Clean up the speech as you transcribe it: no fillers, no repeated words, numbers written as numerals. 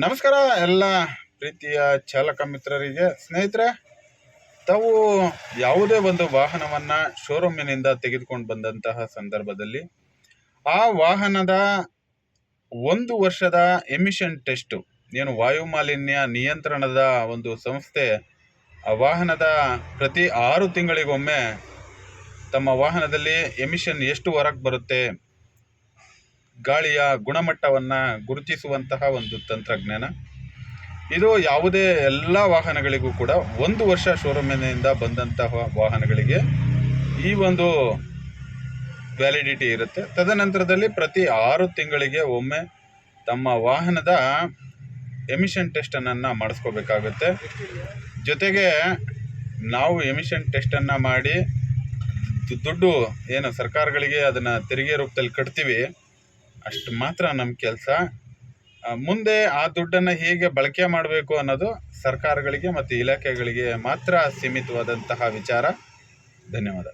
ನಮಸ್ಕಾರ ಎಲ್ಲ ಪ್ರೀತಿಯ ಚಾಲಕ ಮಿತ್ರರಿಗೆ. ಸ್ನೇಹಿತರೆ, ತಾವು ಯಾವುದೇ ಒಂದು ವಾಹನವನ್ನು ಶೋರೂಮಿನಿಂದ ತೆಗೆದುಕೊಂಡು ಬಂದಂತಹ ಸಂದರ್ಭದಲ್ಲಿ ಆ ವಾಹನದ 1 ವರ್ಷದ ಎಮಿಷನ್ ಟೆಸ್ಟು, ಏನು ವಾಯು ಮಾಲಿನ್ಯ ನಿಯಂತ್ರಣದ ಒಂದು ಸಂಸ್ಥೆ ಆ ವಾಹನದ ಪ್ರತಿ 6 ತಿಂಗಳಿಗೊಮ್ಮೆ ತಮ್ಮ ವಾಹನದಲ್ಲಿ ಎಮಿಷನ್ ಎಷ್ಟು ಹೊರಗೆ ಬರುತ್ತೆ, ಗಾಳಿಯ ಗುಣಮಟ್ಟವನ್ನು ಗುರುತಿಸುವಂತಹ ಒಂದು ತಂತ್ರಜ್ಞಾನ ಇದು. ಯಾವುದೇ ಎಲ್ಲ ವಾಹನಗಳಿಗೂ ಕೂಡ 1 ವರ್ಷ ಶೋರೂಮಿನಿಂದ ಬಂದಂತಹ ವಾಹನಗಳಿಗೆ ಈ ಒಂದು ವ್ಯಾಲಿಡಿಟಿ ಇರುತ್ತೆ. ತದನಂತರದಲ್ಲಿ ಪ್ರತಿ 6 ತಿಂಗಳಿಗೆ ಒಮ್ಮೆ ತಮ್ಮ ವಾಹನದ ಎಮಿಷನ್ ಟೆಸ್ಟನ್ನು ಮಾಡಿಸ್ಕೋಬೇಕಾಗುತ್ತೆ. ಜೊತೆಗೆ ನಾವು ಎಮಿಷನ್ ಟೆಸ್ಟನ್ನು ಮಾಡಿ ದುಡ್ಡು ಏನು ಸರ್ಕಾರಗಳಿಗೆ ಅದನ್ನು ತೆರಿಗೆ ರೂಪದಲ್ಲಿ ಕಟ್ತೀವಿ, ಅಷ್ಟು ಮಾತ್ರ ನಮ್ಮ ಕೆಲಸ. ಮುಂದೆ ಆ ದುಡ್ಡನ್ನು ಹೇಗೆ ಬಳಕೆ ಮಾಡಬೇಕು ಅನ್ನೋದು ಸರ್ಕಾರಗಳಿಗೆ ಮತ್ತು ಇಲಾಖೆಗಳಿಗೆ ಮಾತ್ರ ಸೀಮಿತವಾದಂತಹ ವಿಚಾರ. ಧನ್ಯವಾದ.